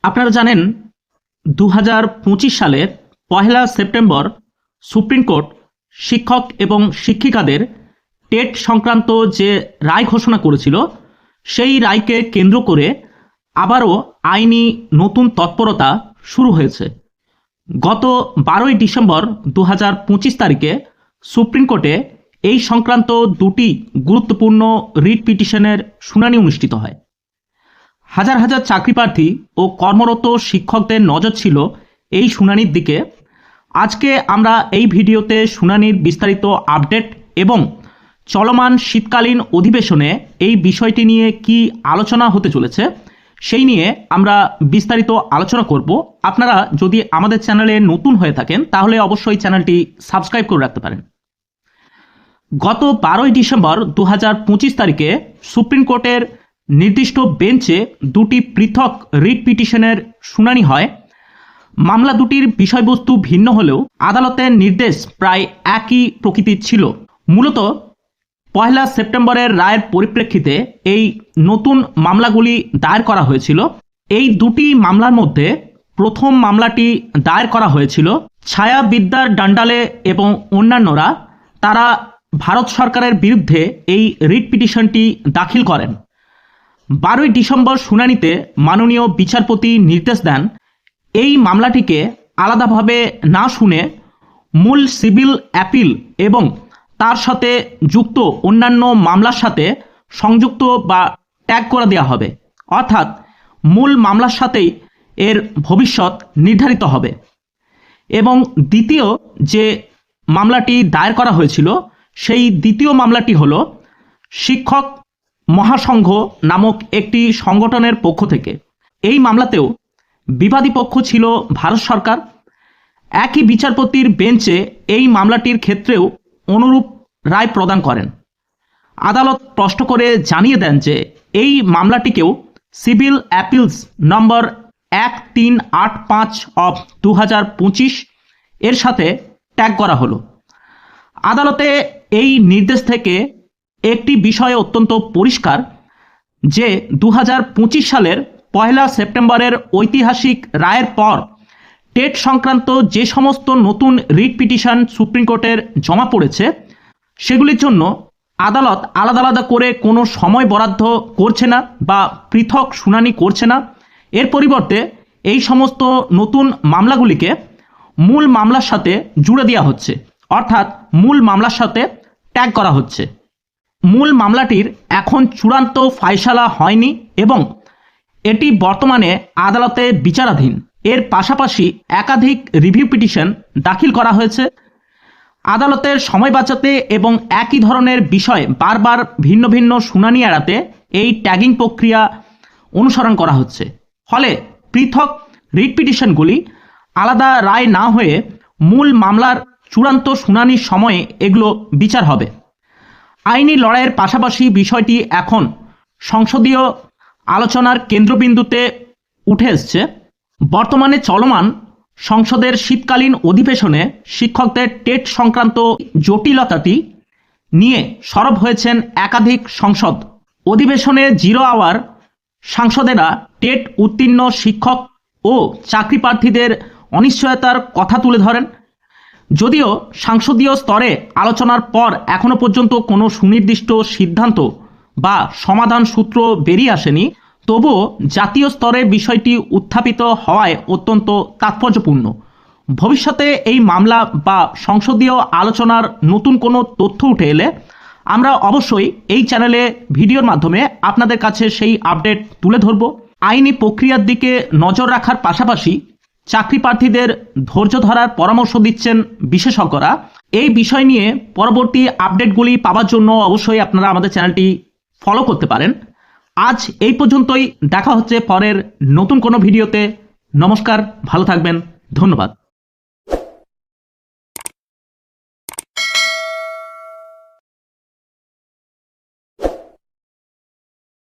আপনারা জানেন 2025 সালের 1 সেপ্টেম্বর সুপ্রিম কোর্ট শিক্ষক এবং শিক্ষিকাদের টেট সংক্রান্ত যে রায় ঘোষণা করেছিল সেই রায়কে কেন্দ্র করে আবারও আইনি নতুন তৎপরতা শুরু হয়েছে। গত 12 ডিসেম্বর 2025 তারিখে সুপ্রিম কোর্টে এই সংক্রান্ত দুটি গুরুত্বপূর্ণ রিট পিটিশনের শুনানি অনুষ্ঠিত হয়। হাজার হাজার চাকরিপ্রার্থী ও কর্মরত শিক্ষকদের নজর ছিল এই শুনানির দিকে। আজকে আমরা এই ভিডিওতে শুনানির বিস্তারিত আপডেট এবং চলমান শীতকালীন অধিবেশনে এই বিষয়টি নিয়ে কি আলোচনা হতে চলেছে সেই নিয়ে আমরা বিস্তারিত আলোচনা করব। আপনারা যদি আমাদের চ্যানেলে নতুন হয়ে থাকেন তাহলে অবশ্যই চ্যানেলটি সাবস্ক্রাইব করে রাখতে পারেন। গত 12 ডিসেম্বর 2025 তারিখে সুপ্রিম কোর্টের নির্দিষ্ট বেঞ্চে দুটি পৃথক রিট পিটিশনের শুনানি হয়। মামলা দুটির বিষয়বস্তু ভিন্ন হলেও আদালতের নির্দেশ প্রায় একই প্রকৃতির ছিল। মূলত 1 সেপ্টেম্বরের রায়ের পরিপ্রেক্ষিতে এই নতুন মামলাগুলি দায়ের করা হয়েছিল। এই দুটি মামলার মধ্যে প্রথম মামলাটি দায়ের করা হয়েছিল ছায়া বিদ্যার ডান্ডালে এবং অন্যান্যরা তারা ভারত সরকারের বিরুদ্ধে এই রিট পিটিশনটি দাখিল করেন। 12 ডিসেম্বর শুনানিতে মাননীয় বিচারপতি নির্দেশ দেন এই মামলাটিকে আলাদাভাবে না শুনে মূল সিভিল অ্যাপিল এবং তার সাথে যুক্ত অন্যান্য মামলার সাথে সংযুক্ত বা ট্যাগ করে দেওয়া হবে, অর্থাৎ মূল মামলার সাথেই এর ভবিষ্যৎ নির্ধারিত হবে। এবং দ্বিতীয় যে মামলাটি দায়ের করা হয়েছিল সেই দ্বিতীয় মামলাটি হলো শিক্ষক মহাসংঘ নামক একটি সংগঠনের পক্ষ থেকে। এই মামলাতেও বিবাদী পক্ষ ছিল ভারত সরকার। একই বিচারপতির বেঞ্চে এই মামলাটির ক্ষেত্রেও অনুরূপ রায় প্রদান করেন। আদালত স্পষ্ট করে জানিয়ে দেন যে এই মামলাটিকেও সিভিল অ্যাপিলস নম্বর 1385 অফ 2025 এর সাথে ট্যাগ করা হলো। আদালতে এই নির্দেশ থেকে একটি বিষয় অত্যন্ত পরিষ্কার যে 2025 সালের 1 সেপ্টেম্বরের ঐতিহাসিক রায়ের পর টেট সংক্রান্ত যে সমস্ত নতুন রিট পিটিশন সুপ্রিম কোর্টের জমা পড়েছে সেগুলির জন্য আদালত আলাদা আলাদা করে কোনো সময় বরাদ্দ করছে না বা পৃথক শুনানি করছে না। এর পরিবর্তে এই সমস্ত নতুন মামলাগুলিকে মূল মামলার সাথে জুড়ে দেওয়া হচ্ছে, অর্থাৎ মূল মামলার সাথে ট্যাগ করা হচ্ছে। মূল মামলাটির এখন চূড়ান্ত ফায়সালা হয়নি এবং এটি বর্তমানে আদালতে বিচারাধীন। এর পাশাপাশি একাধিক রিভিউ পিটিশন দাখিল করা হয়েছে। আদালতের সময় বাঁচাতে এবং একই ধরনের বিষয় বারবার ভিন্ন ভিন্ন শুনানি এড়াতে এই ট্যাগিং প্রক্রিয়া অনুসরণ করা হচ্ছে। ফলে পৃথক রিট পিটিশনগুলি আলাদা রায় না হয়ে মূল মামলার চূড়ান্ত শুনানির সময়ে এগুলো বিচার হবে। আইনি লড়াইয়ের পাশাপাশি বিষয়টি এখন সংসদীয় আলোচনার কেন্দ্রবিন্দুতে উঠে এসছে। বর্তমানে চলমান সংসদের শীতকালীন অধিবেশনে শিক্ষকদের টেট সংক্রান্ত জটিলতাটি নিয়ে সরব হয়েছেন একাধিক সংসদ। অধিবেশনে 0 আওয়ার সাংসদেরা টেট উত্তীর্ণ শিক্ষক ও চাকরি প্রার্থীদের অনিশ্চয়তার কথা তুলে ধরেন। যদিও সংসদীয় স্তরে আলোচনার পর এখনো পর্যন্ত কোনো সুনির্দিষ্ট সিদ্ধান্ত বা সমাধান সূত্র বেরিয়ে আসেনি, তবুও জাতীয় স্তরে বিষয়টি উত্থাপিত হওয়ায় অত্যন্ত তাৎপর্যপূর্ণ। ভবিষ্যতে এই মামলা বা সংসদীয় আলোচনার নতুন কোনো তথ্য উঠে এলে আমরা অবশ্যই এই চ্যানেলে ভিডিওর মাধ্যমে আপনাদের কাছে সেই আপডেট তুলে ধরব। আইনি প্রক্রিয়ার দিকে নজর রাখার পাশাপাশি চাকরি প্রার্থীদের ধৈর্য ধরার পরামর্শ দিচ্ছেন বিশেষজ্ঞরা। এই বিষয় নিয়ে পরবর্তী আপডেটগুলি পাওয়ার জন্য অবশ্যই আপনারা আমাদের চ্যানেলটি ফলো করতে পারেন। আজ এই পর্যন্তই, দেখা হচ্ছে পরের নতুন কোনো ভিডিওতে। নমস্কার, ভালো থাকবেন, ধন্যবাদ।